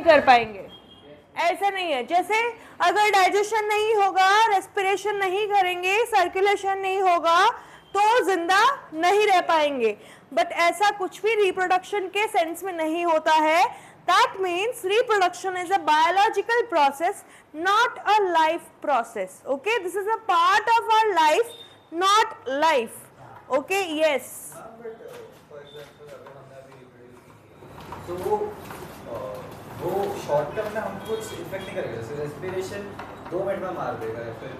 नहीं कर पाएंगे, ऐसा नहीं है। जैसे अगर डाइजेशन नहीं होगा, रेस्पिरेशन नहीं करेंगे, सर्कुलेशन नहीं होगा तो जिंदा नहीं रह पाएंगे, बट ऐसा कुछ भी रिप्रोडक्शन के सेंस में नहीं होता है। That means reproduction is a biological process, not a life process. Okay, this is a part of our life, not life. Okay, yes. For example, अगर हमने अभी reproduce की तो वो शॉर्ट टर्म में हमको कुछ इफेक्ट नहीं करेगा, जैसे रेस्पिरेशन 2 मिनट में मार देगा या फिर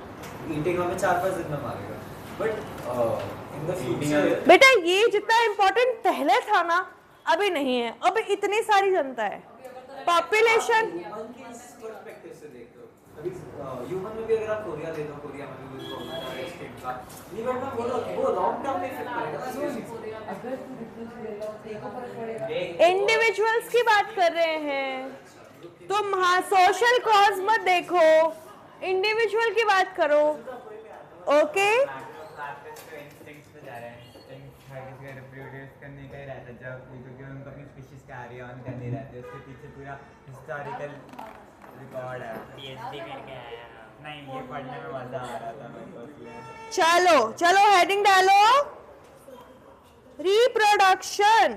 ईटिंग हमें 4-5 दिन में मारेगा, बट इन द फ्यूचर बेटा ये जितना इम्पोर्टेंट पहले था ना अभी नहीं है। अब इतनी सारी जनता है, पॉपुलेशन ह्यूमन की पर्सपेक्टिव से देखो, अभी ह्यूमन में भी अगर आप कोरिया ले लो, कोरिया में भी कोरोना स्टेट का नहीं, बट मैं बोल रहा हूं वो लॉन्ग टर्म में इफेक्ट करेगा। इंडिविजुअल्स की बात कर रहे हैं, तुम हाँ सोशल कॉज मत देखो, इंडिविजुअल की बात करो। ओके रिप्रोड्यूस करने का ही रहता है, जब क्योंकि उनको अपनी स्पीशीज कैरी ऑन करनी रहती है, उसके पीछे पूरा हिस्टोरिकल रिकॉर्ड है। पीएचडी करके आया, नहीं ये पढ़ने में मजा आ रहा था मेरे को इसलिए। चलो चलो हेडिंग डालो, रिप्रोडक्शन।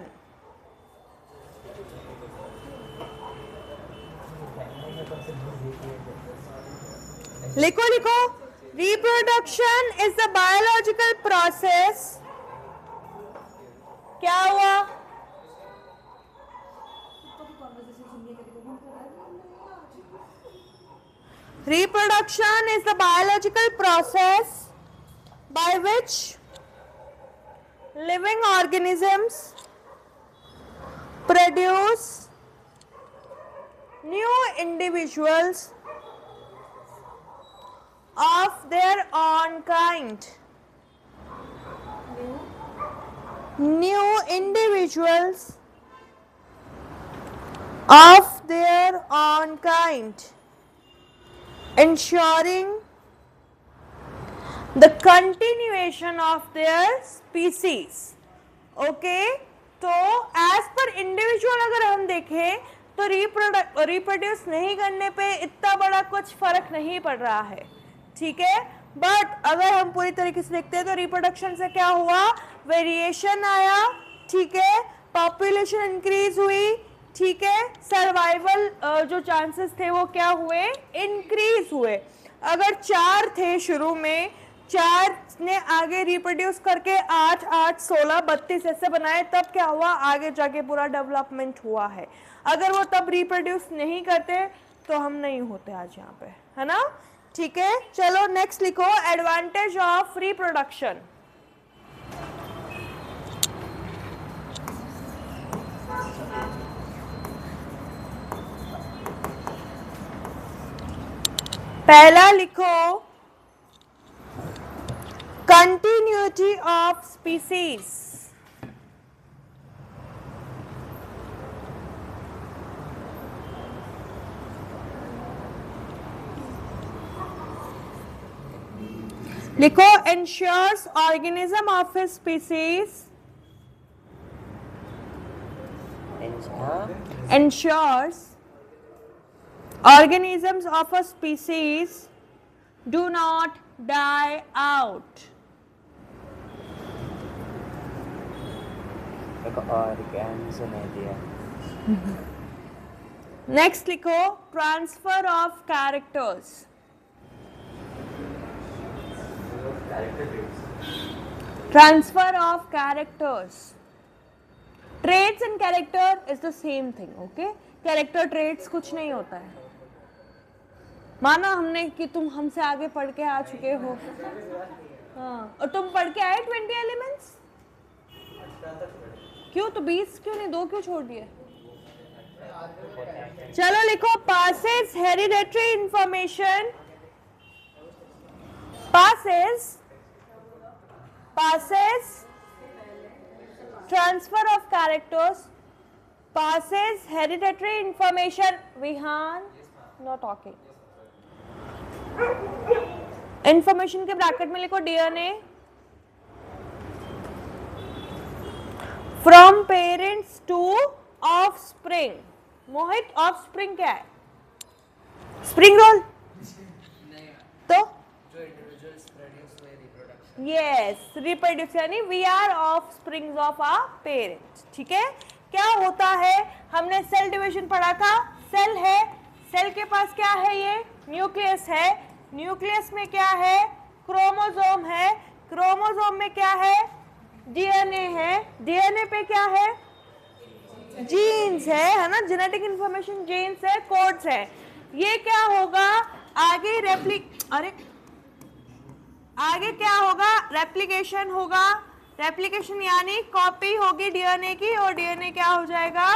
लिखो लिखो, reproduction is the biological process. क्या हुआ? Reproduction is the biological process by which living organisms produce new individuals of their own kind. New individuals of their own kind, ensuring the continuation of their species. Okay, तो as per individual अगर हम देखें तो reproduce नहीं करने पे इतना बड़ा कुछ फर्क नहीं पड़ रहा है, ठीक है। बट अगर हम पूरी तरीके से देखते हैं तो रिप्रोडक्शन से क्या हुआ, वेरिएशन आया, ठीक है, पॉपुलेशन इंक्रीज हुई, ठीक है, सर्वाइवल जो चांसेस थे वो क्या हुए, इंक्रीज हुए। अगर 4 थे शुरू में, 4 ने आगे रिप्रोड्यूस करके 8, 8, 16, 32 ऐसे बनाए, तब क्या हुआ, आगे जाके पूरा डेवलपमेंट हुआ है। अगर वो तब रिप्रोड्यूस नहीं करते तो हम नहीं होते आज यहाँ पे, है ना, ठीक है। चलो नेक्स्ट लिखो, एडवांटेज ऑफ रिप्रोडक्शन। पहला लिखो, कंटिन्यूटी ऑफ स्पीसीज। लिखो, ensures organism of a species, ensures organisms of a species do not die out. Next लिखो, transfer of characters. Transfer of characters. Traits and character is the same thing, okay? Character traits कुछ नहीं होता है। माना हमने कि तुम हमसे आगे पढ़ के आ चुके हो, हाँ, और तुम पढ़ के आए 20 एलिमेंट्स, क्यों तो 20 क्यों नहीं, 2 क्यों छोड़ दिए? चलो लिखो, passes hereditary information, passes transfer of characters, passes hereditary information. Vihan, no talking. Information के ब्रैकेट में लिखो DNA from parents to offspring. Mohit offspring क्या है? स्प्रिंग रोल तो यस रिप्रोड्यूस यानी we are offsprings of our parents. ठीक है, क्या होता है? हमने सेल डिवीजन पढ़ा था। सेल है, सेल के पास क्या है? ये न्यूक्लियस है। न्यूक्लियस में क्या है? क्रोमोसोम है। क्रोमोसोम में क्या है? डीएनए है। डीएनए पे क्या है? जीन्स है ना, जेनेटिक इंफॉर्मेशन जीन्स है, कोड्स है। ये क्या होगा आगे? आगे क्या होगा? रेप्लिकेशन होगा। रेप्लिकेशन यानी कॉपी होगी डीएनए की, और डीएनए क्या हो जाएगा?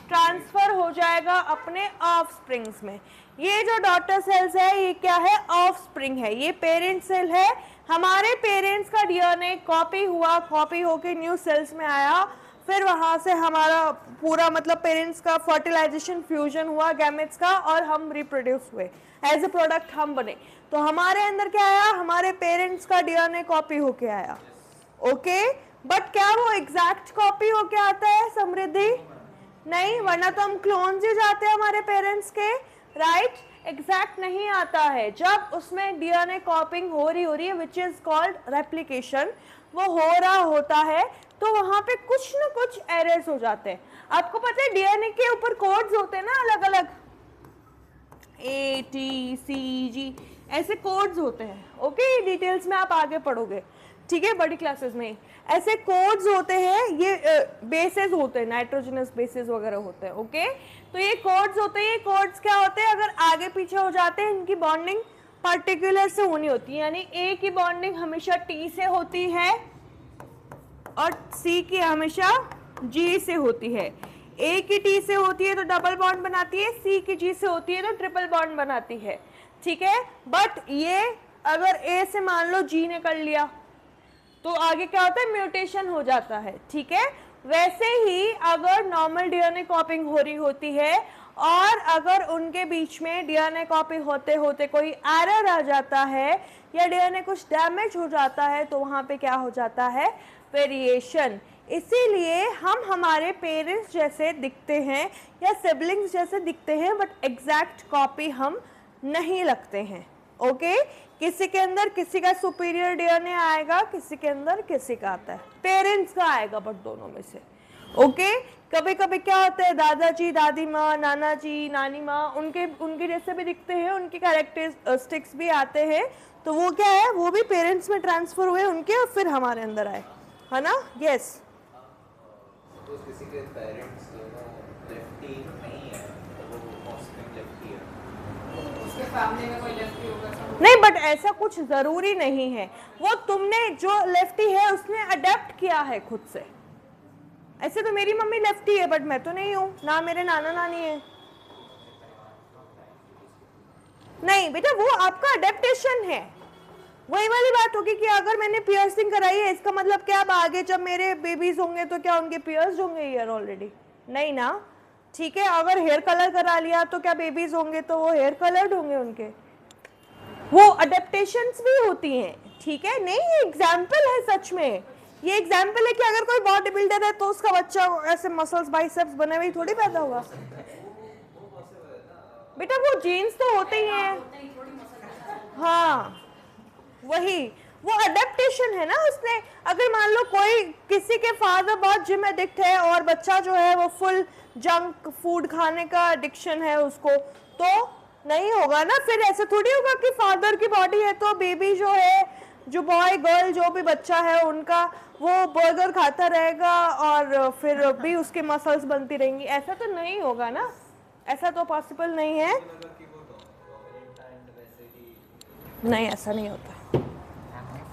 ट्रांसफर हो जाएगा अपने ऑफस्प्रिंग्स में। ये जो डॉटर सेल्स है ये क्या है? ऑफस्प्रिंग है। ये पेरेंट सेल है। हमारे पेरेंट्स का डीएनए कॉपी हुआ, कॉपी होके न्यू सेल्स में आया, फिर वहां से हमारा पूरा मतलब पेरेंट्स का फर्टिलाइजेशन फ्यूजन हुआ गैमेट्स का, और हम रिप्रोड्यूस हुए, एज ए प्रोडक्ट हम बने। तो हमारे अंदर क्या आया? हमारे पेरेंट्स का डीएनए कॉपी होके आया। ओके, बट क्या वो एग्जैक्ट कॉपी होके आता है समृद्धि? नहीं, वरना तो हम क्लोन्स ही जाते हैं हमारे पेरेंट्स के, राइट? एग्जैक्ट नहीं आता है। जब उसमें डीएनए कॉपिंग हो रही है विच इज कॉल्ड रेप्लिकेशन, वो हो रहा होता है, तो वहां पे कुछ ना कुछ एरर्स हो जाते हैं। आपको पता है डीएनए के ऊपर कोड्स होते हैं ना, अलग अलग A T C G ऐसे कोड्स होते हैं। ओके, डिटेल्स में आप आगे पढ़ोगे, ठीक है, बड़ी क्लासेस में। ऐसे कोड्स होते हैं, ये बेसेस होते हैं, नाइट्रोजनस बेसेस वगैरह होते हैं। ओके, तो ये कोड्स होते हैं। ये कोड्स क्या होते हैं? अगर आगे पीछे हो जाते हैं, इनकी बॉन्डिंग पर्टिकुलर से होनी होती है, यानी A की बॉन्डिंग हमेशा T से होती है और C की हमेशा G से होती है। A की T से होती है तो डबल बॉन्ड बनाती है, C की G से होती है तो ट्रिपल बॉन्ड बनाती है। ठीक है, बट ये अगर A से मान लो G ने कर लिया तो आगे क्या होता है? म्यूटेशन हो जाता है। ठीक है, वैसे ही अगर नॉर्मल डीएनए कॉपिंग हो रही होती है और अगर उनके बीच में डीएनए कॉपी होते होते कोई एरर आ जाता है या डीएनए कुछ डैमेज हो जाता है, तो वहां पे क्या हो जाता है? वेरिएशन। इसीलिए हम हमारे पेरेंट्स जैसे दिखते हैं या सिबलिंग्स जैसे दिखते हैं, बट एग्जैक्ट कॉपी हम नहीं लगते हैं। ओके, किसी के अंदर किसी का सुपीरियर डीएनए आएगा, किसी के अंदर किसी का आता है, पेरेंट्स का आएगा, बट दोनों में से। ओके, कभी कभी क्या होता है? दादाजी, दादी माँ, नाना जी, नानी माँ, उनके जैसे भी दिखते हैं, उनके कैरेक्टरिस्टिक्स भी आते हैं, तो वो क्या है? वो भी पेरेंट्स में ट्रांसफर हुए उनके और फिर हमारे अंदर आए, है ना? यस। सपोज किसी के पेरेंट्स लेफ्टी नहीं है, वो ऑफस्प्रिंग लेफ्टी है, उसके फैमिली में कोई लेफ्टी होगा? नहीं, बट ऐसा कुछ जरूरी नहीं है। वो तुमने जो लेफ्टी है उसने अडेप्ट किया है खुद से। ऐसे तो मेरी मम्मी लेफ्टी है बट मैं तो नहीं हूं ना, मेरे नाना नानी है। नहीं बेटा, वो आपका अडेप्टेशन है। वही वाली बात होगी कि अगर मैंने पियर्सिंग कराई है, इसका मतलब क्या अब आगे जब मेरे बेबीज होंगे तो क्या उनके पियर्स होंगे ईयर ऑलरेडी? नहीं ना। ठीक है, अगर हेयर कलर करा लिया तो क्या बेबीज होंगे तो वो हेयर कलर्ड होंगे उनके? वो अडेप्टेशंस भी होती हैं। ठीक है, नहीं ये एग्जाम्पल है, सच में ये एग्जाम्पल है कि अगर कोई बॉडी बिल्डर है तो उसका बच्चा ऐसे मसल्स बाइसेप्स बने हुए थोड़ी पैदा होगा बेटा, वो जीन्स तो होते ही हैं। हाँ वही, वो अडेप्टेशन है ना उसने। अगर मान लो कोई किसी के फादर बहुत जिम एडिक्ट है और बच्चा जो है वो फुल जंक फूड खाने का एडिक्शन है उसको, तो नहीं होगा ना। फिर ऐसे थोड़ी होगा कि फादर की बॉडी है तो बेबी जो है, जो बॉय गर्ल जो भी बच्चा है उनका, वो बर्गर खाता रहेगा और फिर भी उसके मसल्स बनती रहेंगी। ऐसा तो नहीं होगा ना, ऐसा तो पॉसिबल नहीं है। नहीं, ऐसा नहीं होता।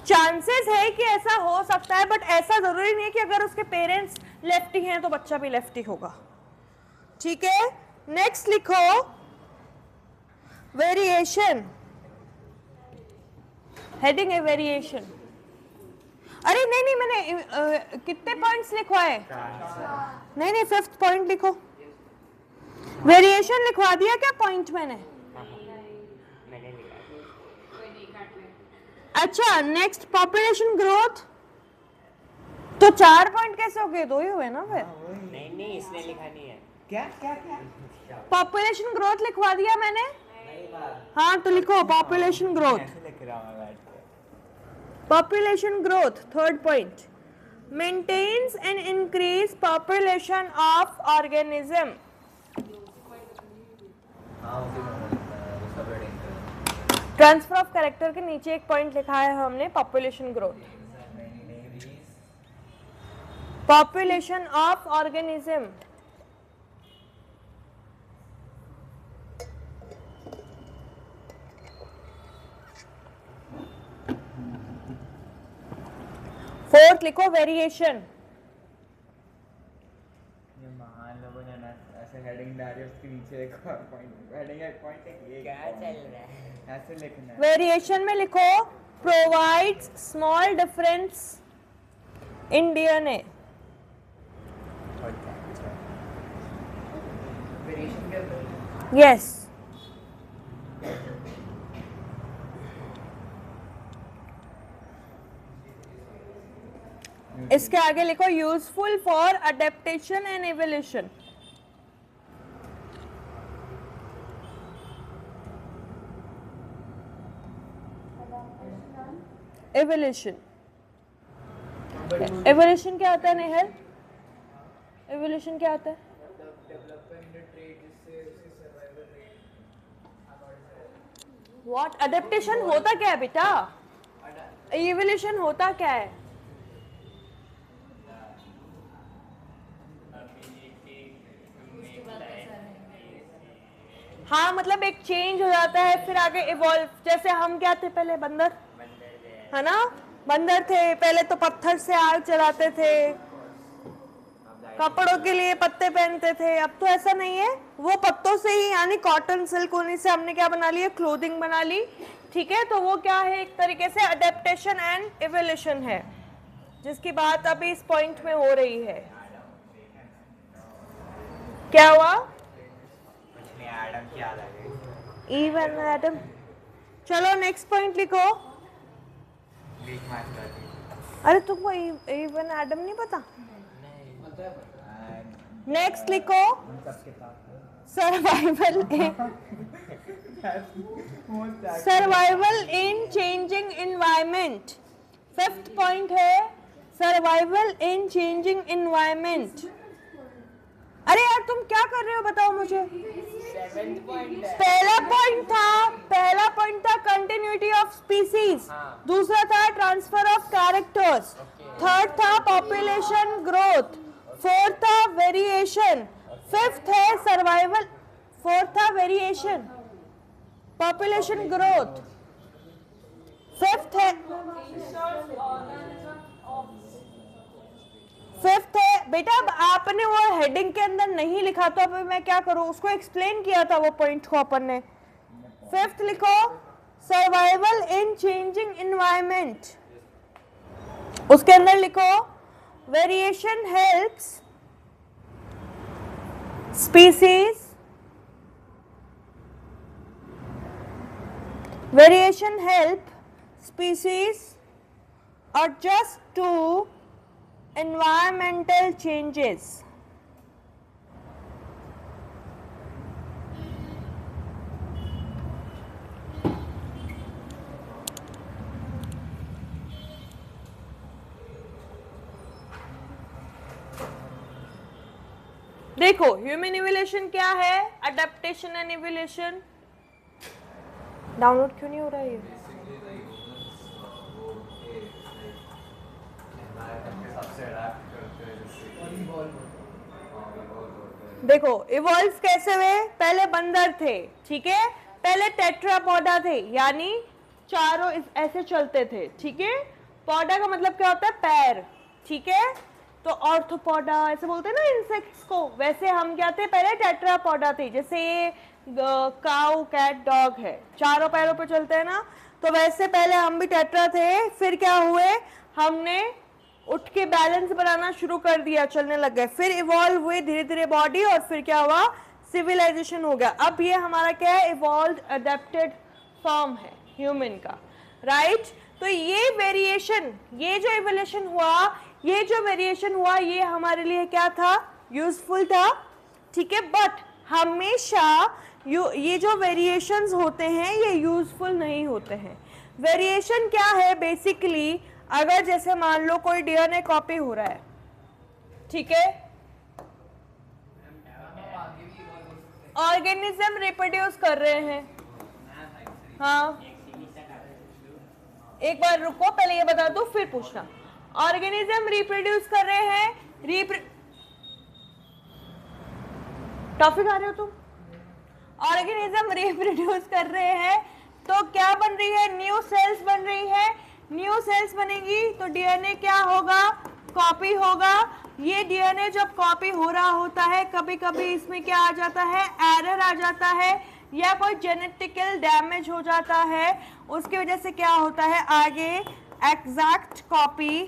चांसेस है कि ऐसा हो सकता है, बट ऐसा जरूरी नहीं है कि अगर उसके पेरेंट्स लेफ्टी हैं तो बच्चा भी लेफ्टी होगा। ठीक है, नेक्स्ट लिखो वेरिएशन। हेडिंग है वेरिएशन। अरे नहीं नहीं, मैंने कितने पॉइंट्स लिखवाए? नहीं नहीं, 5th पॉइंट लिखो। वेरिएशन लिखवा दिया क्या पॉइंट मैंने? अच्छा, नेक्स्ट पॉपुलेशन ग्रोथ। तो 4 पॉइंट कैसे हो गए? 2 ही हुए ना फिर। नहीं नहीं, इसने लिखा नहीं है। क्या क्या क्या पॉपुलेशन ग्रोथ लिखवा दिया मैंने, नहीं मार हाँ तो लिखो पॉपुलेशन ग्रोथ। ऐसे लिख रहा हूँ मैं बैठ के। Population growth, third point, maintains and increase population of organism. हाँ उसी में सब रेडिंग करें Transfer of character के नीचे एक पॉइंट लिखा है हमने population growth. Population of organism. Fourth लिखो variation. ये महान लोगों ने ना ऐसे हेडिंग डाली, उसके नीचे एक और पॉइंट, हेडिंग एक पॉइंट है, ये क्या चल रहा है, ऐसे लिखना है। Variation में लिखो provides small difference in DNA. Variation क्या होता है Yes. इसके आगे लिखो useful for adaptation and evolution. Evolution, evolution क्या होता है नेहल? एवोल्यूशन क्या होता है? व्हाट अडेप्टेशन होता क्या है बेटा? एवोल्यूशन होता क्या है? हाँ मतलब एक चेंज हो जाता है फिर आगे इवॉल्व। जैसे हम क्या थे पहले? बंदर, है ना? बंदर थे पहले, तो पत्थर से आग जलाते थे, कपड़ों के लिए पत्ते पहनते थे। अब तो ऐसा नहीं है, वो पत्तों से ही यानी कॉटन सिल्क ऊनी से हमने क्या बना लिया? क्लोथिंग बना ली। ठीक है, तो वो क्या है? एक तरीके से अडेप्टेशन एंड इवोल्यूशन है, जिसकी बात अभी इस पॉइंट में हो रही है। क्या हुआ? एडम की याद आ गई। Eve and Adam. चलो नेक्स्ट पॉइंट लिखो। ग्रीक मास्टर अरे तुमको ईव एंड एडम नहीं पता? नेक्स्ट लिखो उन सबके साथ सर्वाइवल इन चेंजिंग एनवायरनमेंट। फिफ्थ पॉइंट है सर्वाइवल इन चेंजिंग एनवायरनमेंट। अरे यार तुम क्या कर रहे हो बताओ मुझे। पहला पॉइंट था कंटिन्यूटी ऑफ स्पीसीज, दूसरा था ट्रांसफर ऑफ कैरेक्टर्स, थर्ड था पॉपुलेशन ग्रोथ, फोर्थ था वेरिएशन, फिफ्थ है सर्वाइवल, फोर्थ था वेरिएशन, पॉपुलेशन ग्रोथ, फिफ्थ है बेटा। अब आपने वो हेडिंग के अंदर नहीं लिखा तो अब मैं क्या करूं? उसको एक्सप्लेन किया था वो पॉइंट को अपन ने। फिफ्थ लिखो सर्वाइवल इन चेंजिंग एनवायरनमेंट। उसके अंदर लिखो variation helps species, variation help species adjust to environmental changes. देखो ह्यूमन इवोल्यूशन क्या है, अडेप्टेशन एंड इवोल्यूशन। डाउनलोड क्यों नहीं हो रहा है ये? देखो इवॉल्व कैसे हुए? पहले बंदर थे, ठीक है, पहले टेट्रापोडा थे, यानी चारों ऐसे चलते थे, ठीक है। पौडा का मतलब क्या होता है? पैर, ठीक है। तो ऑर्थोपोडा ऐसे बोलते हैं ना इंसेक्ट्स को, वैसे हम क्या थे? पहले टेट्रापोडा थे। जैसे ये काऊ, कैट, डॉग है, चारों पैरों पे चलते हैं ना, तो वैसे पहले हम भी टेट्रा थे। फिर क्या हुए? हमने उठ के बैलेंस बनाना शुरू कर दिया, चलने लग गए, फिर इवॉल्व हुए धीरे धीरे बॉडी, और फिर क्या हुआ? सिविलाइजेशन हो गया। अब ये हमारा क्या है? इवॉल्व्ड अडेप्टेड फॉर्म है ह्यूमन का, राइट। तो ये वेरिएशन, ये जो इवोल्यूशन हुआ, ये जो वेरिएशन हुआ, ये हमारे लिए क्या था? यूजफुल था, ठीक है। बट हमेशा ये जो वेरिएशंस होते हैं ये यूजफुल नहीं होते हैं। वेरिएशन क्या है बेसिकली, अगर जैसे मान लो कोई डीएनए कॉपी हो रहा है, ठीक है, ऑर्गेनिज्म रिप्रोड्यूस कर रहे हैं, हाँ एक बार रुको, पहले ये बता दो फिर पूछना। ऑर्गेनिज्म रिप्रोड्यूस कर रहे हैं, टॉफी खा रहे हो तुम? ऑर्गेनिज्म रिप्रोड्यूस कर रहे हैं तो क्या बन रही है, न्यू सेल्स बन रही है। न्यू सेल्स बनेगी तो डीएनए क्या होगा, कॉपी होगा। ये डीएनए जब कॉपी हो रहा होता है, कभी कभी इसमें क्या आ जाता है, एरर आ जाता है या कोई जेनेटिकल डैमेज हो जाता है, उसकी वजह से क्या होता है, आगे एग्जैक्ट कॉपी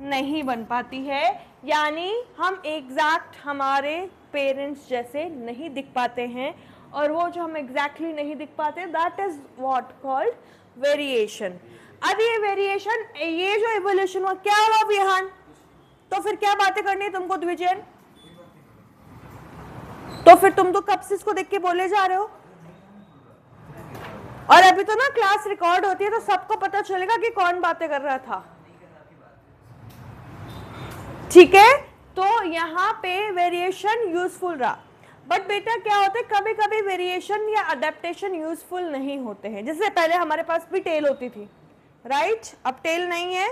नहीं बन पाती है, यानी हम एग्जैक्ट हमारे पेरेंट्स जैसे नहीं दिख पाते हैं। और वो जो हम एग्जैक्टली नहीं दिख पाते, that is what called variation. अब ये वेरिएशन, ये जो इवोल्यूशन हुआ, क्या हुआ विहान? तो फिर क्या बातें करनी है तुमको द्विजन? तो फिर तुम तो कब से इसको देख के बोले जा रहे हो, और अभी तो ना क्लास रिकॉर्ड होती है तो सबको पता चलेगा कि कौन बातें कर रहा था, ठीक है। तो यहाँ पे वेरिएशन यूजफुल रहा, बट बेटा क्या होता है, कभी कभी वेरिएशन या अडेप्टेशन यूजफुल नहीं होते हैं। जैसे पहले हमारे पास भी टेल होती थी, राइट, अब टेल नहीं है,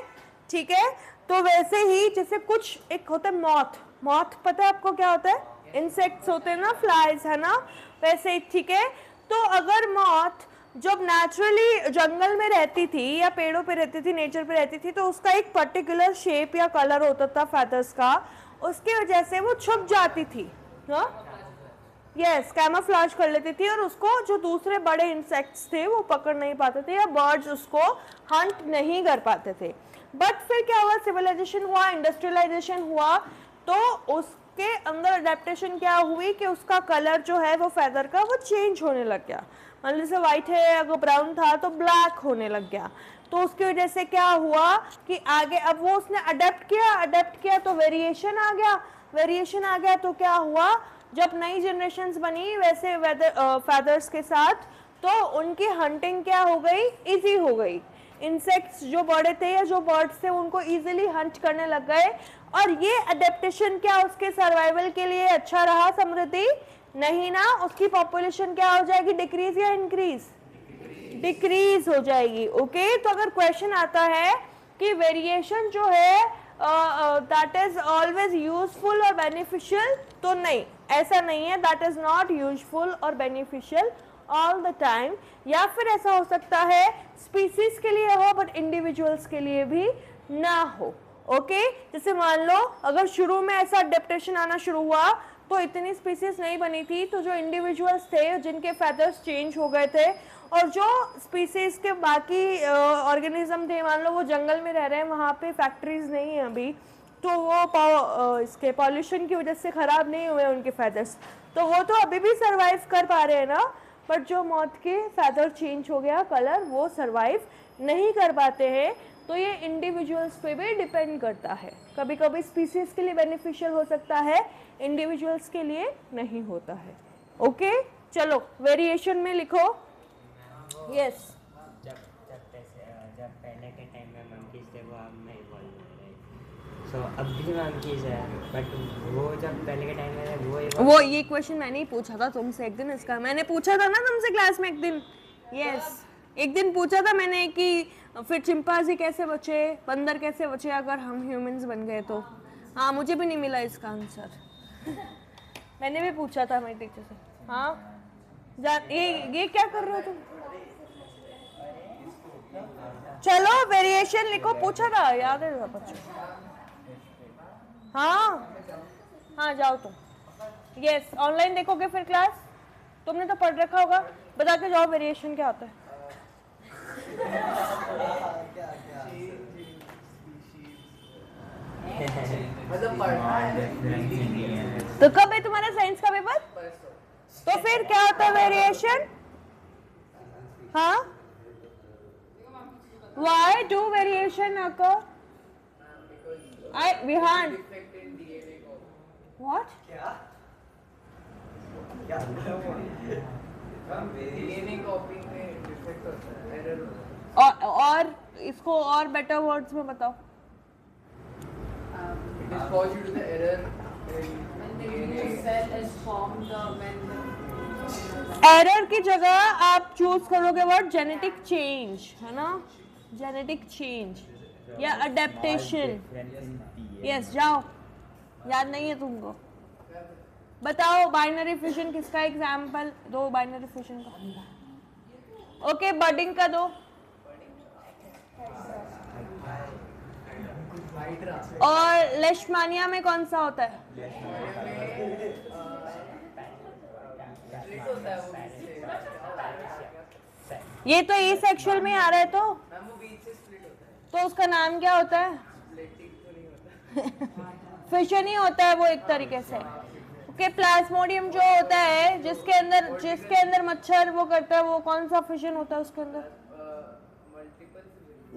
ठीक है। तो वैसे ही जैसे कुछ एक होता है मॉथ, मॉथ पता है आपको क्या होता है, इंसेक्ट्स होते हैं ना, फ्लाइज है ना, वैसे ही, ठीक है। तो अगर मॉथ जब नेचुरली जंगल में रहती थी या पेड़ों पे रहती थी, नेचर पे रहती थी, तो उसका एक पर्टिकुलर शेप या कलर होता था फेदर्स का, उसकी वजह से वो छुप जाती थी, यस, कैमोफ्लेज कर लेती थी, और उसको जो दूसरे बड़े इंसेक्ट्स थे वो पकड़ नहीं पाते थे, या बर्ड्स उसको हंट नहीं कर पाते थे। बट फिर क्या हुआ, सिविलाइजेशन हुआ, इंडस्ट्रियलाइजेशन हुआ, तो उसके अंदर अडेप्टेशन क्या हुई कि उसका कलर जो है वो फेदर का वो चेंज होने लग गया। मान लीजिए जैसे व्हाइट है, अगर ब्राउन था तो ब्लैक होने लग गया। तो उसकी वजह से क्या हुआ कि आगे अब वो उसने अडेप्ट किया तो वेरिएशन आ गया, वेरिएशन आ गया तो क्या हुआ, जब नई जनरेशन्स बनी वैसे फेदर्स के साथ, तो उनकी हंटिंग क्या हो गई, इजी हो गई। इंसेक्ट्स जो बड़े थे या जो बर्ड्स थे उनको इजीली हंट करने लग गए, और ये अडेप्टेशन क्या उसके सर्वाइवल के लिए अच्छा रहा समृद्धि? नहीं ना, उसकी पॉपुलेशन क्या हो जाएगी, डिक्रीज या इंक्रीज? डिक्रीज हो जाएगी। ओके, तो अगर क्वेश्चन आता है कि वेरिएशन जो है दैट इज ऑलवेज यूजफुल और बेनिफिशियल, तो नहीं, ऐसा नहीं है, दैट इज नॉट यूजफुल और बेनिफिशियल ऑल द टाइम। या फिर ऐसा हो सकता है स्पीसीज के लिए हो बट इंडिविजुअल्स के लिए भी ना हो। ओके, जैसे मान लो अगर शुरू में ऐसा अडेप्टेशन आना शुरू हुआ तो इतनी स्पीसीज नहीं बनी थी, तो जो इंडिविजुअल्स थे जिनके फेदर्स चेंज हो गए थे, और जो स्पीसीज के बाकी ऑर्गेनिज्म थे, मान लो वो जंगल में रह रहे हैं, वहाँ पे फैक्ट्रीज नहीं है अभी, तो वो इसके पॉल्यूशन की वजह से ख़राब नहीं हुए उनके फेदर्स, तो वो तो अभी भी सर्वाइव कर पा रहे हैं ना। बट जो मौत के फेदर चेंज हो गया कलर, वो सर्वाइव नहीं कर पाते हैं। तो ये इंडिविजुअल्स पे भी डिपेंड करता है, कभी कभी स्पीसीज के लिए बेनिफिशियल हो सकता है, इंडिविजुअल्स के लिए नहीं होता है। ओके, चलो वेरिएशन में लिखो। यस, जब पहले के टाइम में मंकीज थे वो अब नहीं बोल रहे, सो अब भी मंकीज है, बट वो जब पहले के टाइम में वो ये क्वेश्चन मैंने ही पूछा था तुमसे एक दिन, इसका मैंने पूछा था ना तुमसे क्लास में एक दिन। यस, एक दिन पूछा था मैंने कि फिर चिंपांजी कैसे बचे, बंदर कैसे बचे अगर हम ह्यूमंस बन गए तो। हाँ, मुझे भी नहीं मिला इसका आंसर। मैंने भी पूछा था मेरे टीचर से। हाँ, ये क्या कर रहे हो तुम? चलो वेरिएशन लिखो, पूछा था, याद है बच्चों? हाँ हाँ, जाओ तुम। यस, ऑनलाइन देखोगे फिर क्लास, तुमने तो पढ़ रखा होगा, बता के जाओ वेरिएशन क्या होता है। तो कब है तुम्हारा साइंस का पेपर? तो फिर क्या होता है वेरिएशन? हाँ, why do variation occur? Vihan, what? क्या डीएनए कॉपी में डिफेक्ट होता है, एरर होता है। और इसको और बेटर वर्ड्स में बताओ। It is caused due to the error in when the DNA. new cell is formed, when error की जगह आप चूज करोगे वर्ड जेनेटिक चेंज, है ना, जेनेटिक चेंज या अडेप्टेशन। यस, जाओ, याद नहीं है तुमको? बताओ बाइनरी फिशन किसका एग्जाम्पल दो, बाइनरी फिशन का। ओके, बर्डिंग का दो। और लेशमानिया में कौन सा होता है? ये तो ए सेक्सुअल में आ रहा है, तो उसका नाम क्या होता है? फिशन ही होता है वो एक तरीके से। ओके, प्लाज्मोडियम जो होता है जिसके अंदर मच्छर वो करता है, वो कौन सा फिशन होता है उसके अंदर?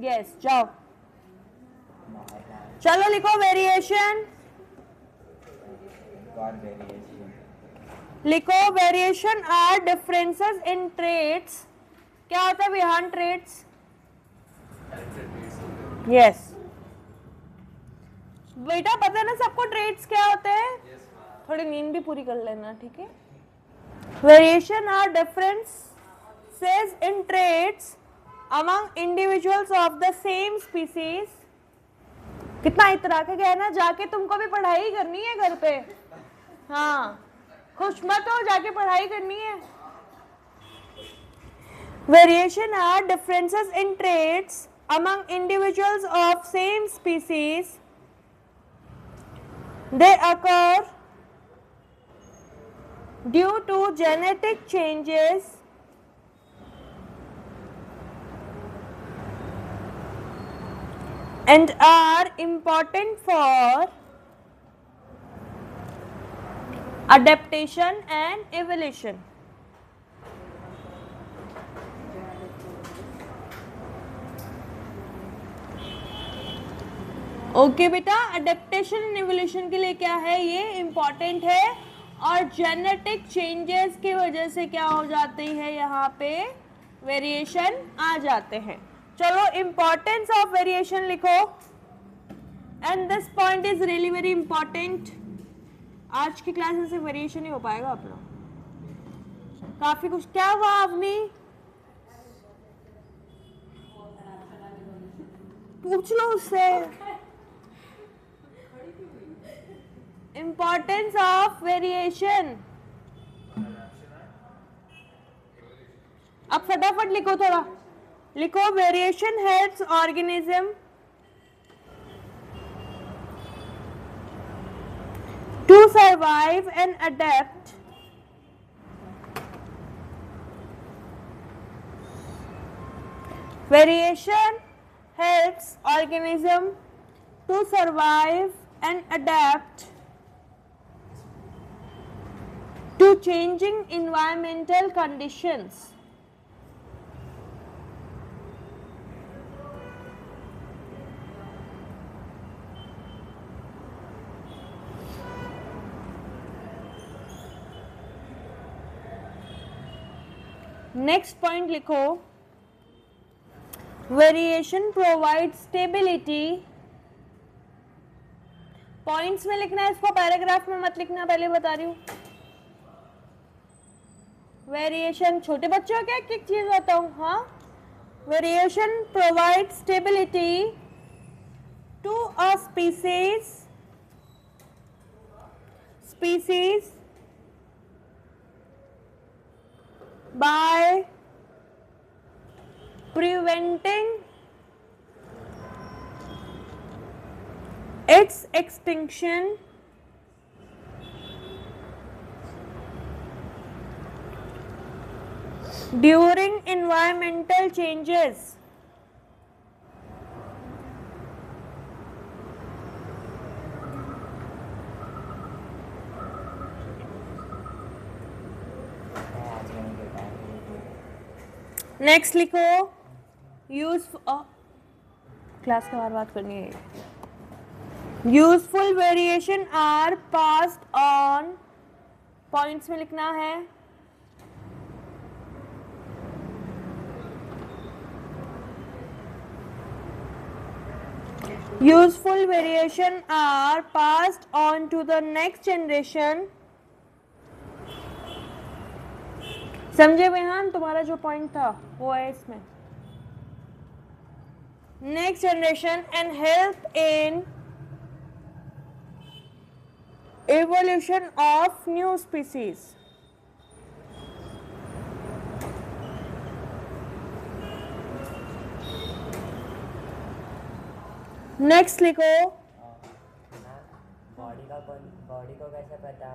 यस, जाओ, चलो लिखो वेरिएशन। लिखो variation are differences in traits. क्या होता है विहान ट्रेट्स? यस बेटा, पता है ना सबको ट्रेट्स क्या होते हैं? थोड़ी नींद भी पूरी कर लेना, ठीक है। Variation are differences in traits among individuals of the same species. कितना इतरा के गया ना, जाके तुमको भी पढ़ाई करनी है घर पे। हाँ, खुश मत हो, जाके पढ़ाई करनी है। Variation are differences in traits among individuals of same species. They occur due to genetic changes and are important for adaptation and evolution. Okay बेटा, अडेप्टेशन एंड इवोल्यूशन के लिए क्या है, ये इम्पॉर्टेंट है। और जेनेटिक चेंजेस की वजह से क्या हो जाते हैं, यहाँ पे वेरिएशन आ जाते हैं। चलो, इम्पॉर्टेंस ऑफ वेरिएशन लिखो, and this point is really very important. आज की क्लास में से वेरिएशन ही हो पाएगा अपना, काफी कुछ। क्या हुआ अवनी? पूछ लो उससे। Importance of variation। अब फटाफट लिखो, थोड़ा लिखो। Variation helps organism to survive and adapt variation helps organism to survive and adapt to changing environmental conditions. Next point लिखो, variation provides stability। पॉइंट्स में लिखना है इसको, पैराग्राफ में मत लिखना, पहले बता रही हूँ। वेरिएशन छोटे बच्चों क्या एक चीज बताऊं? हाँ, variation provide stability to a species by preventing its extinction during environmental changes। Next लिखो, क्लास के बार बात करनी है। Useful variation are passed on points में लिखना है। Useful variation are passed on to the next generation। समझे विहान, तुम्हारा जो पॉइंट था वो है इसमें। Next generation and help in evolution of new species। Next लिखो। बॉडी को कैसे पता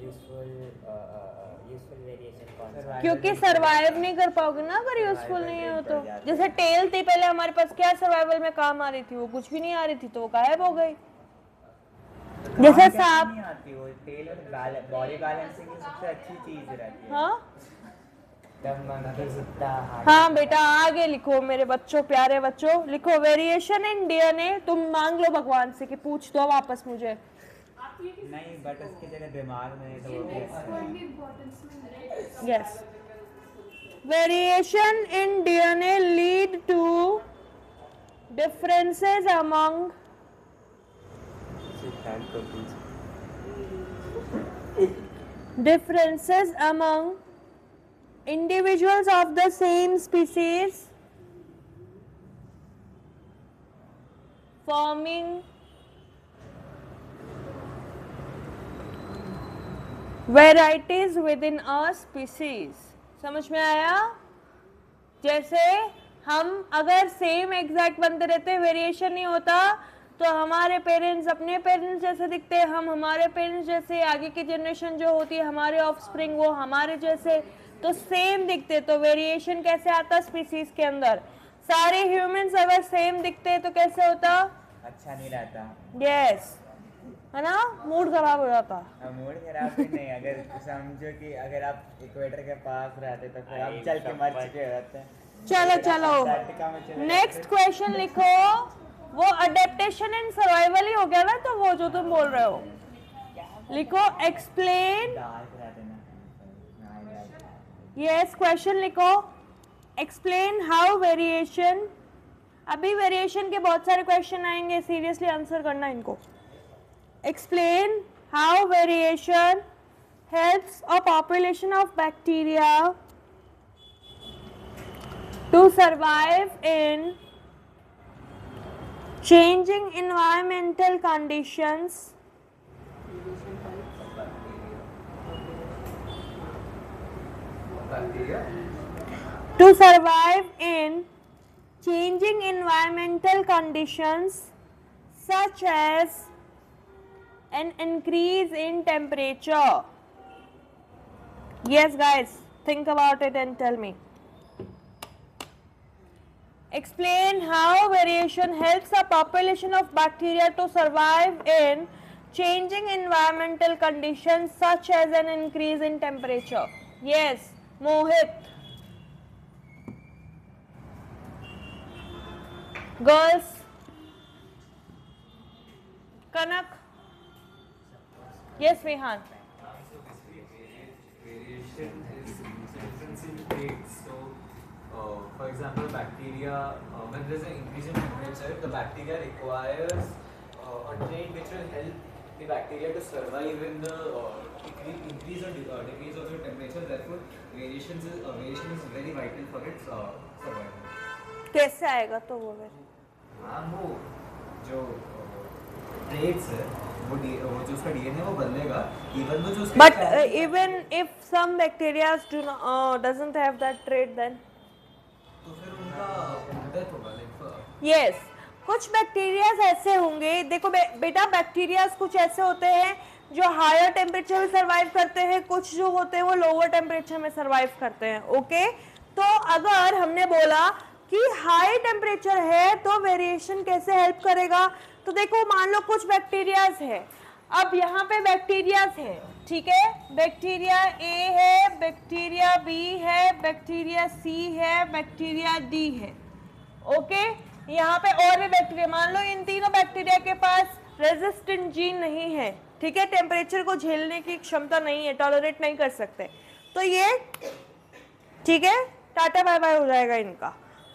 यूजफुल वेरिएशन कौन सा है? क्योंकि सरवाइव नहीं कर पाओगे ना अगर यूजफुल नहीं हो तो। जैसे टेल थी पहले हमारे पास, क्या सर्वाइवल में काम आ रही थी? वो कुछ भी नहीं आ रही थी तो वो गायब हो गई। जैसे सांप, नहीं आती वो टेल और बॉडी बैलेंसिंग की सबसे अच्छी चीज रहती है। हाँ तब मंकी जितना हाँ बेटा आगे लिखो मेरे बच्चों, प्यारे बच्चों, लिखो वेरिएशन इन डीएनए। तुम मांग लो भगवान से कि पूछ दो वापस मुझे। नहीं बट उसकी जगह दिमाग में तो वो भी अच्छा है। Yes, variation in DNA lead to differences among individuals of the same species, forming varieties within a species। समझ में आया? जैसे हम अगर सेम एग्जैक्ट बनते रहते, वेरिएशन नहीं होता, तो हमारे पेरेंट्स अपने पेरेंट्स जैसे दिखते, हम हमारे पेरेंट्स जैसे, आगे की जनरेशन जो होती है हमारे ऑफस्प्रिंग वो हमारे जैसे, तो सेम दिखते। तो वेरिएशन कैसे आता स्पीसीज के अंदर? सारे ह्यूमंस अगर सेम दिखते तो कैसे होता? अच्छा नहीं रहता। यस, है ना, मूड खराब हो जाता। मूड खराब भी नहीं, अगर समझो कि अगर आप इक्वेटर के पास रहते तो फिर आप चल के मर चुके रहते हैं। चलो चलो नेक्स्ट क्वेश्चन लिखो। वो अडेप्टेशन एंड सर्वाइवल ही हो गया ना, तो वो जो तुम बोल रहे हो लिखो। एक्सप्लेन, यस क्वेश्चन लिखो। एक्सप्लेन हाउ वेरिएशन, अभी वेरिएशन के बहुत सारे क्वेश्चन आएंगे, सीरियसली आंसर करना इनको। Explain how variation helps a population of bacteria to survive in changing environmental conditions, to survive in changing environmental conditions such as an increase in temperature। Yes guys, think about it and tell me। Explain how variation helps a population of bacteria to survive in changing environmental conditions such as an increase in temperature। Yes, Mohit। Girls, Kanak। Yes, Vihan। Variation is difference in traits. So, for example, bacteria, when there is an increase in temperature, the bacteria requires a trait which will help the bacteria to survive in the increase or decrease of the temperature. Therefore, variation is very vital for its survival. कैसे आएगा तो वो हाँ, वो जो traits है, वो जो उसका डीएनए वो बदलेगा, even though जो उसका but even if some bacteria doesn't have that trait, then तो फिर उनका डेथ होगा। yes, कुछ बैक्टीरियाज ऐसे होंगे, देखो बेटा बैक्टीरियाज कुछ ऐसे होते हैं जो हायर टेम्परेचर में सरवाइव करते हैं, कुछ जो होते हैं वो लोअर टेम्परेचर में सरवाइव करते हैं। ओके, तो अगर हमने बोला कि हाई टेम्परेचर है तो वेरिएशन कैसे हेल्प करेगा, तो देखो मान लो कुछ बैक्टीरियाज है, अब यहाँ पे बैक्टीरियाज है, ठीक है, बैक्टीरिया ए है, बैक्टीरिया बी है, बैक्टीरिया सी है, बैक्टीरिया डी है। ओके, यहाँ पे और भी बैक्टीरिया, मान लो इन तीनों बैक्टीरिया के पास रेजिस्टेंट जीन नहीं है, ठीक है, टेम्परेचर को झेलने की क्षमता नहीं है, टॉलरेट नहीं कर सकते, तो ये ठीक है टाटा बाय बाय हो जाएगा इनका।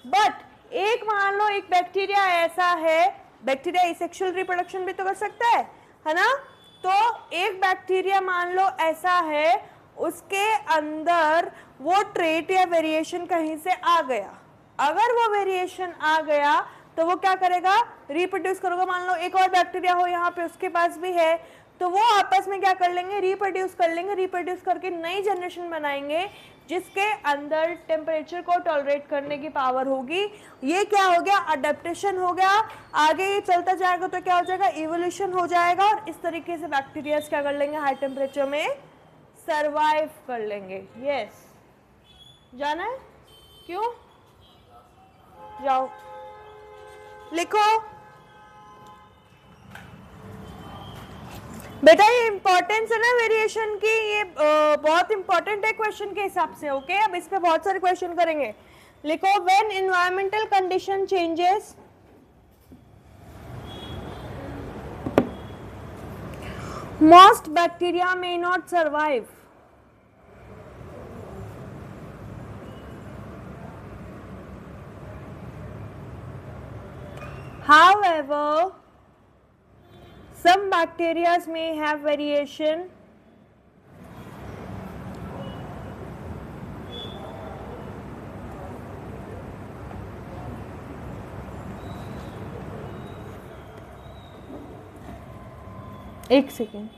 बट एक मान लो एक बैक्टीरिया ऐसा है, बैक्टीरिया एसेक्सुअल रिप्रोडक्शन भी तो कर सकता है ना, तो एक बैक्टीरिया मान लो ऐसा है, उसके अंदर वो ट्रेट या वेरिएशन कहीं से आ गया, अगर वो वेरिएशन आ गया तो वो क्या करेगा, रिप्रोड्यूस करेगा। मान लो एक और बैक्टीरिया हो यहाँ पे, उसके पास भी है, तो वो आपस में क्या कर लेंगे, रिप्रोड्यूस कर लेंगे, रिप्रोड्यूस करके नई जनरेशन बनाएंगे जिसके अंदर टेम्परेचर को टॉलरेट करने की पावर होगी। ये क्या हो गया, अडेप्टेशन हो गया। आगे ये चलता जाएगा तो क्या हो जाएगा, इवोल्यूशन हो जाएगा, और इस तरीके से बैक्टीरिया क्या कर लेंगे, हाई टेम्परेचर में सरवाइव कर लेंगे। यस, जाना है क्यों, जाओ लिखो बेटा, ये इंपॉर्टेंस है ना वेरिएशन की, ये बहुत इंपॉर्टेंट है क्वेश्चन के हिसाब से। ओके, अब इस पे बहुत सारे क्वेश्चन करेंगे। लिखो, when environmental condition changes most bacteria may not survive. However, some bacteria may have variation एक सेकेंड,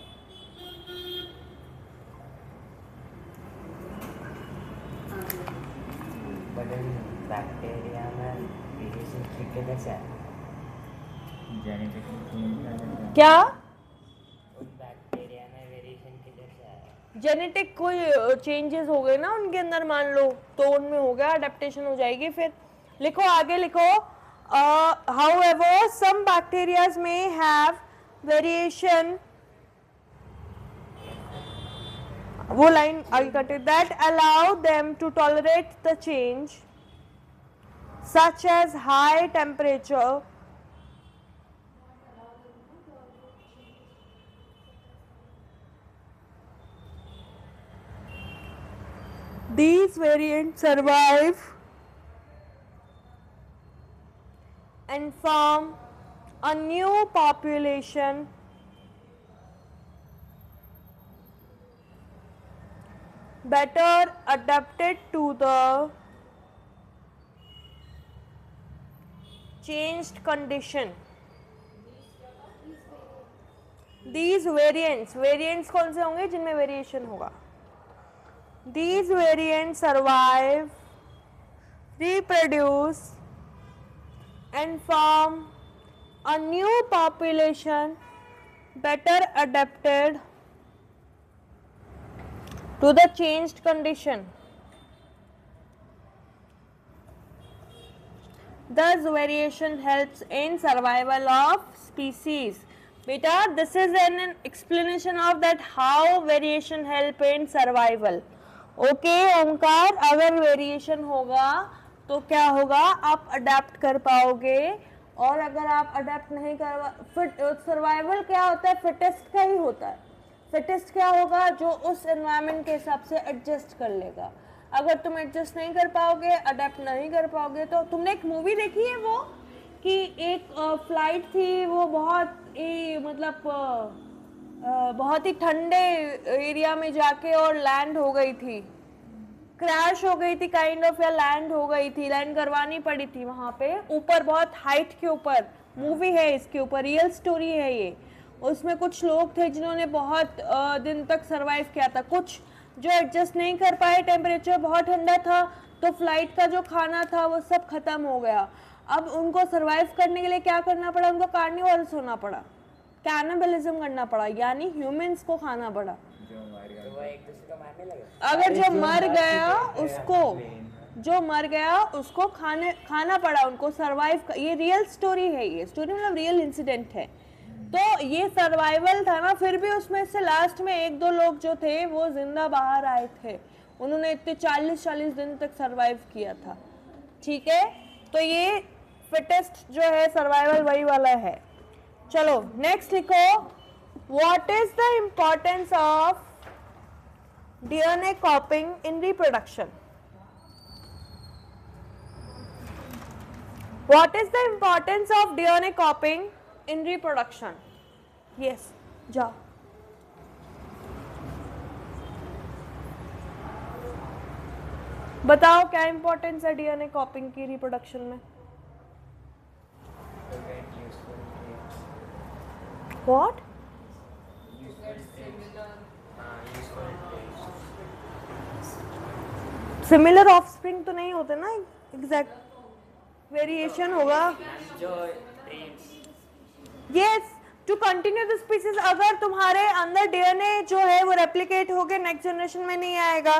बैक्टीरिया में वेरिएशन कैसे है, जेनेटिक क्या उस बैक्टीरिया में वेरिएशन कैसे है, जेनेटिक कोई चेंजेस हो गए ना उनके अंदर, मान लो तो उनमें हो गया, अडेप्टेशन हो जाएगी। फिर लिखो, आगे लिखो, however some bacteria may have variation, वो लाइन आगे कटे, that allow them to tolerate the change such as high temperature, these variants survive and form a new population better adapted to the changed condition. These variants, variants कौन से होंगे जिनमें variation होगा, these variants survive, reproduce and form a new population better adapted to the changed condition. Thus variation helps in survival of species. Beta, this is an explanation of that how variation help in survival. Okay, Omkar, अगर variation होगा तो क्या होगा, आप adapt कर पाओगे, और अगर आप अडेप्ट नहीं कर, सर्वाइवल क्या होता है, फिटेस्ट का ही होता है। फिटेस्ट क्या होगा, जो उस एनवायरनमेंट के हिसाब से एडजस्ट कर लेगा। अगर तुम एडजस्ट नहीं कर पाओगे, अडेप्ट नहीं कर पाओगे, तो तुमने एक मूवी देखी है वो, कि एक फ्लाइट थी, वो बहुत ही मतलब बहुत ही ठंडे एरिया में जाके और लैंड हो गई थी, क्रैश हो गई थी काइंड ऑफ, या लैंड हो गई थी, लैंड करवानी पड़ी थी वहाँ पे ऊपर, बहुत हाइट के ऊपर। मूवी है इसके ऊपर, रियल स्टोरी है ये। उसमें कुछ लोग थे जिन्होंने बहुत दिन तक सरवाइव किया था, कुछ जो एडजस्ट नहीं कर पाए, टेम्परेचर बहुत ठंडा था तो फ्लाइट का जो खाना था वो सब खत्म हो गया। अब उनको सरवाइव करने के लिए क्या करना पड़ा, उनको कार्निवोरस होना पड़ा, कैनिबलिज्म करना पड़ा, यानी ह्यूमंस को खाना पड़ा। तो वो एक दूसरे को मारने लगे। अगर जो मर गया उसको, जो मर गया उसको खाना पड़ा उनको, सरवाइव। ये रियल स्टोरी है, ये स्टोरी मतलब रियल इंसिडेंट है। तो ये सर्वाइवल था ना, फिर भी उसमें से लास्ट में एक दो लोग जो थे वो जिंदा बाहर आए थे, उन्होंने इतने 40-40 दिन तक सरवाइव किया था। ठीक है, तो ये फिटेस्ट जो है सर्वाइवल वही वाला है। चलो नेक्स्ट लिखो, What is the importance of DNA copying in reproduction? What is the importance of DNA copying in reproduction? Yes, जाओ. बताओ क्या इंपॉर्टेंस है डीएनए कॉपिंग की रिप्रोडक्शन में? To get useful traits. What? Useful traits. Similar offspring तो नहीं होते ना, एग्जैक्ट वेरिएशन होगा. जो traits. Yes, to continue the species. अगर तुम्हारे अंदर डीएनए जो है वो रेप्लिकेट होके नेक्स्ट जनरेशन में नहीं आएगा,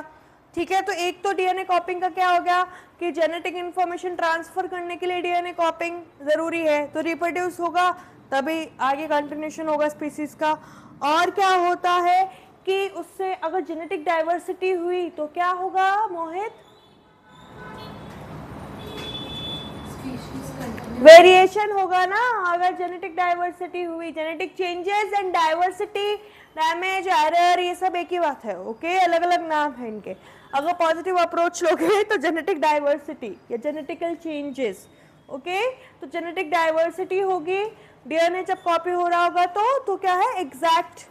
ठीक है, तो एक तो डीएनए कॉपिंग का क्या हो गया कि जेनेटिक इंफॉर्मेशन ट्रांसफर करने के लिए डीएनए कॉपिंग जरूरी है, तो रिप्रोड्यूस होगा तभी आगे कंटिन्यूशन होगा स्पीसीज का. और क्या होता है कि उससे अगर जेनेटिक डाइवर्सिटी हुई तो क्या होगा मोहित? Species continue. वेरिएशन होगा ना. अगर जेनेटिक डाइवर्सिटी हुई, genetic changes and diversity, damage, error, ये सब एक ही बात है. ओके, अलग अलग नाम है इनके. अगर पॉजिटिव अप्रोच लोगे तो जेनेटिक डाइवर्सिटी या जेनेटिकल चेंजेस. ओके, तो जेनेटिक डाइवर्सिटी होगी, डीएनए जब कॉपी हो रहा होगा तो क्या है, एग्जैक्ट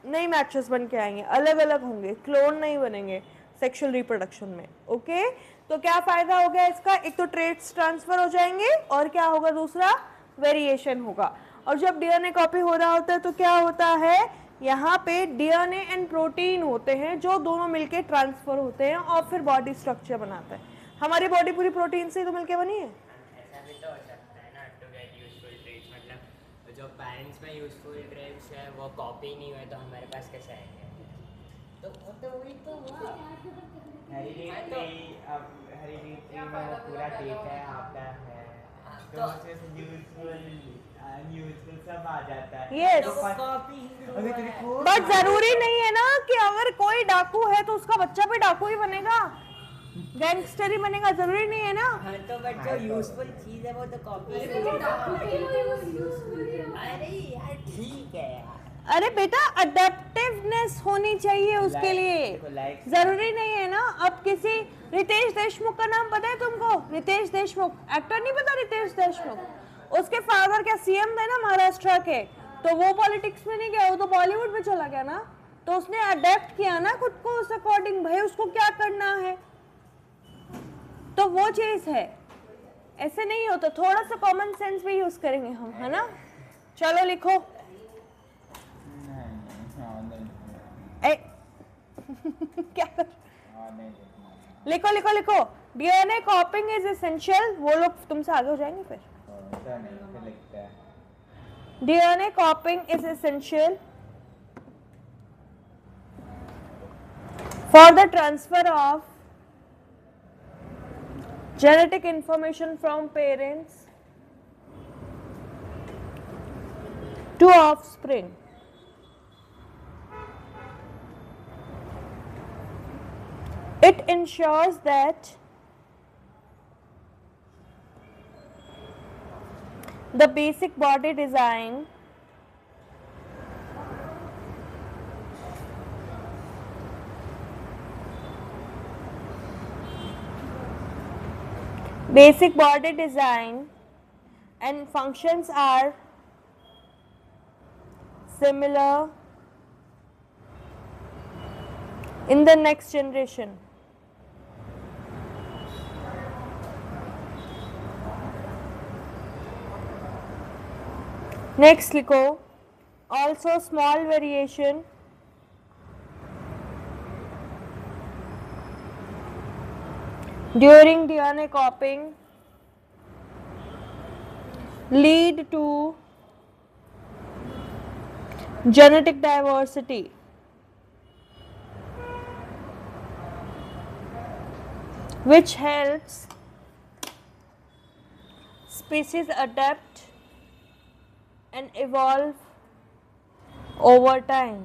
नई मैचेस बन के आएंगे, अलग अलग होंगे, क्लोन नहीं बनेंगे सेक्सुअल रिप्रोडक्शन में. ओके, तो क्या फायदा हो गया इसका? एक तो ट्रेट्स ट्रांसफर हो जाएंगे और क्या होगा, दूसरा वेरिएशन होगा. और जब डीएनए कॉपी हो रहा होता है तो क्या होता है, यहाँ पे डीएनए एंड प्रोटीन होते हैं जो दोनों मिलके ट्रांसफर होते हैं और फिर बॉडी स्ट्रक्चर बनाते हैं. हमारी बॉडी पूरी प्रोटीन से ही तो मिलके बनी है. ऐसा भी तो हो सकता है ना, टू गेट यूजफुल ट्रेट्स. मतलब जो पेरेंट्स में यूजफुल ट्रेट्स है वो कॉपी नहीं हुए तो हमारे पास कैसे आएंगे? तो वो तो वही तो हुआ. हेरिडिटरी में वो पूरा डेटा आता है, तो उसमें से यूजफुल सब आ जाता है. Yes. तो कॉपी अगर तेरे को बट जरूरी नहीं है ना कि अगर कोई डाकू है तो उसका बच्चा भी डाकू ही बनेगा, गैंगस्टर ही बनेगा, जरूरी नहीं है ना. हाँ तो बट जो यूजफुल चीज है वो तो कॉपी अरे है. वो डाकू के लिए वो useful है. अरे यार ठीक है यार. अरे बेटा, अडेप्टिवनेस होनी चाहिए उसके लिए. जरूरी नहीं है ना. अब किसी रितेश देशमुख का नाम पता है तुमको? रितेश देशमुख एक्टर नहीं पता? रितेश देशमुख, उसके फादर क्या सीएम थे ना महाराष्ट्र के, तो वो पॉलिटिक्स में नहीं गया, वो तो बॉलीवुड में चला गया ना. तो उसने अडेप्ट किया ना खुद को उस अकॉर्डिंग, भाई उसको क्या करना है, तो वो चीज है. ऐसे नहीं होता, थोड़ा सा कॉमन सेंस भी यूज करेंगे हम, है ना. चलो लिखो. ए क्या कर, लिखो लिखो लिखो. DNA कॉपिंग is essential. वो लोग तुमसे आगे हो जाएंगे फिर. DNA कॉपिंग is essential for the transfer of genetic information from parents to offspring. It ensures that the basic body design and functions are similar in the next generation. Next लिखो, also small variation during DNA copying lead to genetic diversity. Which helps species adapt and evolve over time.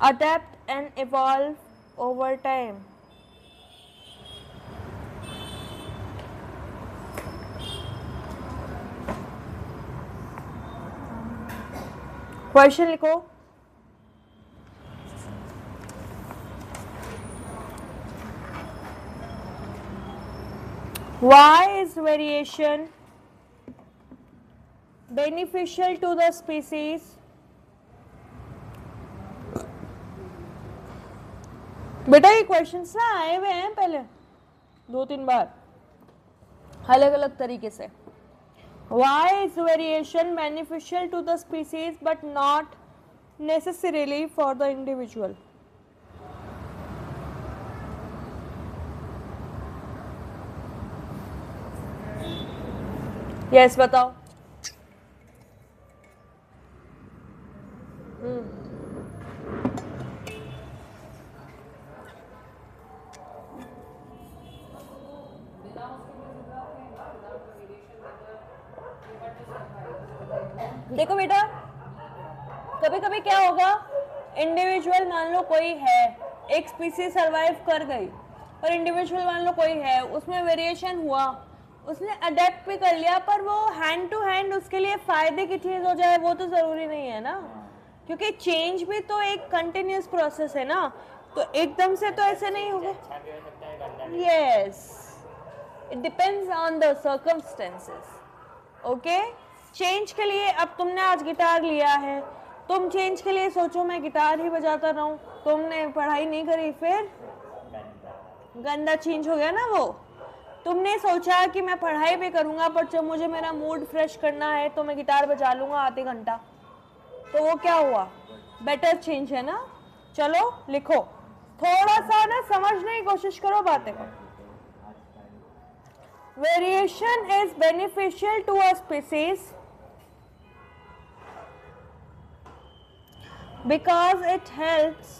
Adapt and evolve over time. Question लिखो। Why is variation beneficial to the species? बेटा ये questions ना आए हुए हैं पहले 2-3 बार अलग अलग तरीके से। Why is variation beneficial to the species but not necessarily for the individual? Yes, बताओ। देखो बेटा, कभी कभी क्या होगा, इंडिविजुअल मान लो कोई है, एक स्पीसीज सरवाइव कर गई, पर इंडिविजुअल मान लो कोई है, उसमें वेरिएशन हुआ, उसने अडेप्ट भी कर लिया, पर वो हैंड टू हैंड उसके लिए फायदे की चीज हो जाए वो तो जरूरी नहीं है ना, क्योंकि चेंज भी तो एक कंटिन्यूअस प्रोसेस है ना, तो एकदम से तो ऐसे नहीं होगा। अच्छा भी हो सकता है, गंदा भी। Yes, it depends on the circumstances. Okay, change के लिए अब तुमने आज गिटार लिया है, तुम चेंज के लिए सोचो मैं गिटार ही बजाता रहूं, तुमने पढ़ाई नहीं करी, फिर गंदा चेंज हो गया ना वो। तुमने सोचा कि मैं पढ़ाई भी करूंगा, पर जब मुझे मेरा मूड फ्रेश करना है तो मैं गिटार बजा लूंगा आधे घंटा, तो वो क्या हुआ, बेटर चेंज है ना। चलो लिखो, थोड़ा सा ना समझने की कोशिश करो बातें को। Variation is beneficial to a species because it helps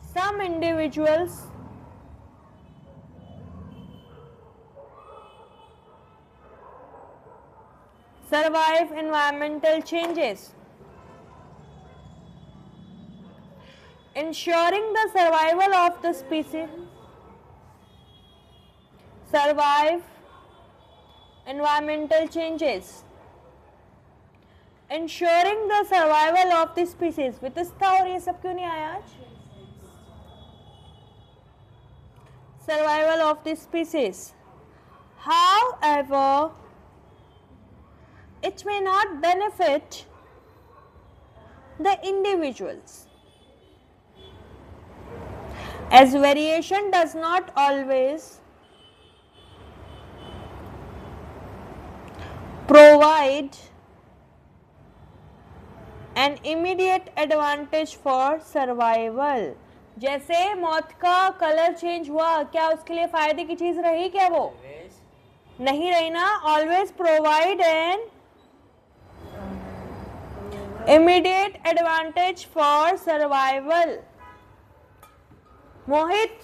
some individuals survive environmental changes, ensuring the survival of the species. Survive environmental changes, ensuring the survival of the species. Vitasta और ये सब क्यों नहीं आया आज? Survival of the species. However, it may not benefit the individuals, as variation does not always provide an immediate advantage for survival. जैसे मौत का कलर चेंज हुआ, क्या उसके लिए फायदे की चीज रही क्या? वो नहीं रही ना। Always provide an immediate advantage for survival. Mohit,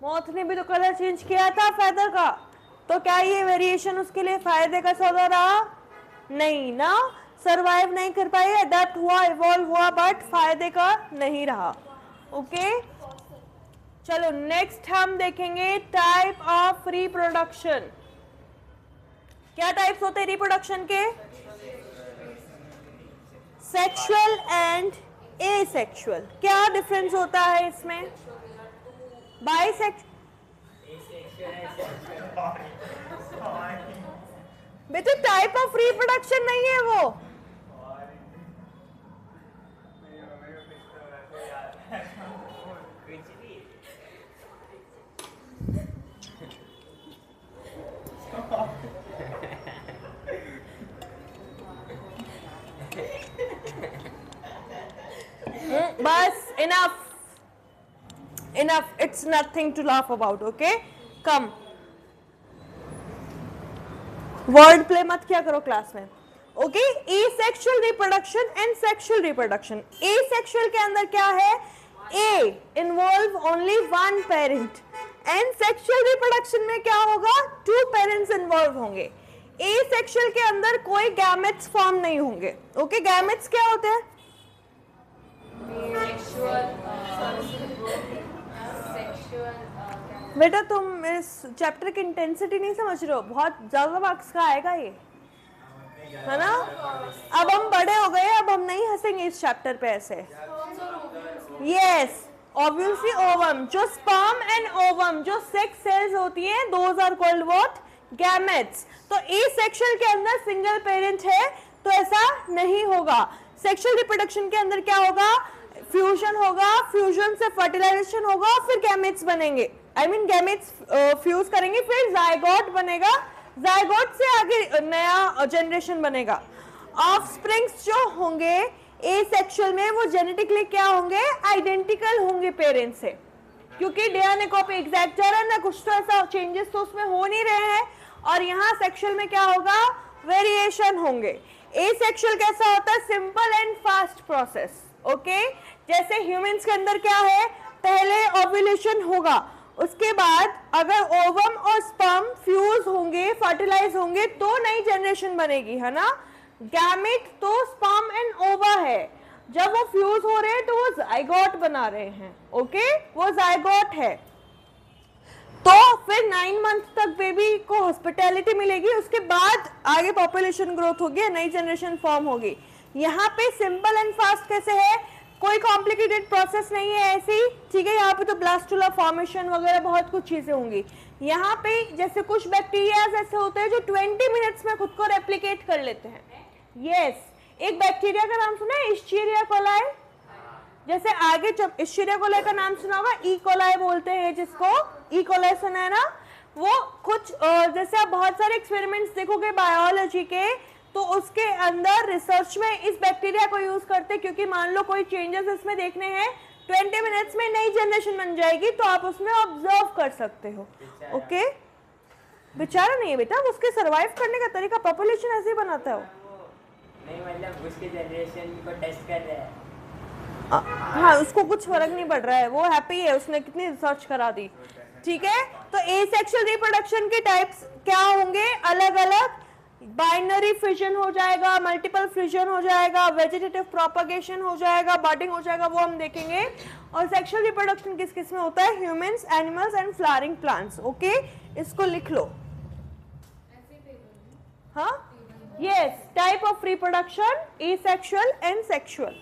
मौत ने भी तो कलर चेंज किया था फेदर का, तो क्या ये वेरिएशन उसके लिए फायदे का सौदा रहा? नहीं ना, सरवाइव नहीं कर पाई, अडेप्ट हुआ, इवॉल्व हुआ, बट फायदे का नहीं रहा। ओके, चलो नेक्स्ट हम देखेंगे टाइप ऑफ रिप्रोडक्शन। क्या टाइप्स होते हैं रिप्रोडक्शन के? Sexual and asexual. क्या डिफरेंस होता है इसमें? बेटे टाइप ऑफ रिप्रोडक्शन नहीं है वो। बस enough, it's nothing to laugh about. Okay, come word play मत क्या करो क्लास में। Okay, asexual reproduction and sexual reproduction. Asexual के अंदर क्या है? A involve only one parent, and sexual reproduction में क्या होगा? टू पेरेंट्स इन्वॉल्व होंगे। एसेक्सुअल के अंदर कोई गैमेट्स फॉर्म नहीं होंगे। ओके, गैमेट्स क्या होते हैं? बेटा तुम इस चैप्टर की इंटेंसिटी नहीं समझ रहे हो, बहुत ज्यादा मार्क्स का आएगा ये। है ना? अब हम बड़े हो गए, अब हम नहीं हंसेंगे इस चैप्टर पे ऐसे। यस, ऑब्वियसली ओवम, जो स्पर्म एंड ओवम जो सेक्स सेल्स होती हैं, those are called what? Gametes. तो एसेक्सुअल के अंदर सिंगल पेरेंट है तो ऐसा नहीं होगा। सेक्सुअल रिप्रोडक्शन के अंदर क्या होगा? फ्यूजन होगा, फ्यूजन से फर्टिलाइजेशन होगा, फिर गैमेट्स बनेंगे, आई मीन गैमेट्स फ्यूज करेंगे, फिर जायगोट बनेगा, जायगोट से आगे नया जनरेशन बनेगा। ऑफस्प्रिंग्स जो होंगे एसेक्सुअल में वो जेनेटिकली क्या होंगे? आइडेंटिकल होंगे पेरेंट्स से, क्योंकि डीएनए कॉपी एग्जैक्ट जा रहा है ना, कुछ तो ऐसा चेंजेस तो उसमें हो नहीं रहे हैं। और यहाँ सेक्सुअल में क्या होगा? वेरिएशन होंगे। एसेक्सुअल कैसा होता है? Simple and fast process. Okay, जैसे ह्यूमंस के अंदर क्या है? पहले ओव्यूलेशन होगा, उसके बाद अगर ओवम और स्पर्म फ्यूज होंगे, फर्टिलाइज होंगे तो नई जनरेशन बनेगी, है ना? गैमेट तो स्पर्म एंड ओवा है, जब वो फ्यूज हो रहे हैं तो वो जायगोट बना रहे हैं। ओके, वो जायगोट है। तो फिर 9 मंथ तक बेबी को हॉस्पिटैलिटी मिलेगी, उसके बाद आगे पॉपुलेशन ग्रोथ होगी, नई जनरेशन फॉर्म होगी। यहाँ पे सिंपल एंड फास्ट कैसे है? कोई कॉम्प्लिकेटेड प्रोसेस नहीं है ऐसी, ठीक है? यहाँ पे तो ब्लास्टुला फॉर्मेशन वगैरह बहुत कुछ चीजें होंगी। यहाँ पे जैसे कुछ बैक्टीरियाज ऐसे होते हैं जो 20 मिनट्स में खुद को रेप्लिकेट कर लेते हैं। यस, एक बैक्टीरिया का नाम सुना है? इश्चेरिया कोलाई। जैसे आगे जब इश्चेरिया कोलाई का नाम सुना होगा, ई कोलाई बोलते हैं जिसको, ई कोलाई सुना है ना? वो कुछ जैसे आप बहुत सारे एक्सपेरिमेंट्स देखोगे बायोलॉजी के, तो उसके अंदर रिसर्च में इस बैक्टीरिया को यूज करते हैं, क्योंकि मान लो कोई चेंजेस इसमें देखने हैं, 20 मिनट्स में नई जनरेशन बन जाएगी, तो आप उसमें ऑब्जर्व कर सकते हो। ओके, बेचारा नहीं है बेटा, उसके सरवाइव करने का तरीका पॉपुलेशन ऐसे ही बनाता है वो। नहीं मतलब उसके जनरेशन को टेस्ट कर रहे हैं। हाँ, उसको कुछ फर्क नहीं पड़ रहा है, वो हैप्पी है, उसने कितनी रिसर्च करा दी। ठीक है, तो एसेक्सुअल रिप्रोडक्शन के टाइप्स क्या होंगे? अलग अलग। बाइनरी फिजन हो जाएगा, मल्टीपल फिजन हो जाएगा, वेजिटेटिव प्रोपगेशन हो जाएगा, बडिंग हो जाएगा, वो हम देखेंगे। और सेक्सुअल रिप्रोडक्शन किस किस में होता है? Humans, animals and flowering plants. Okay, इसको लिख लो। हाँ, yes, type of reproduction, asexual and sexual.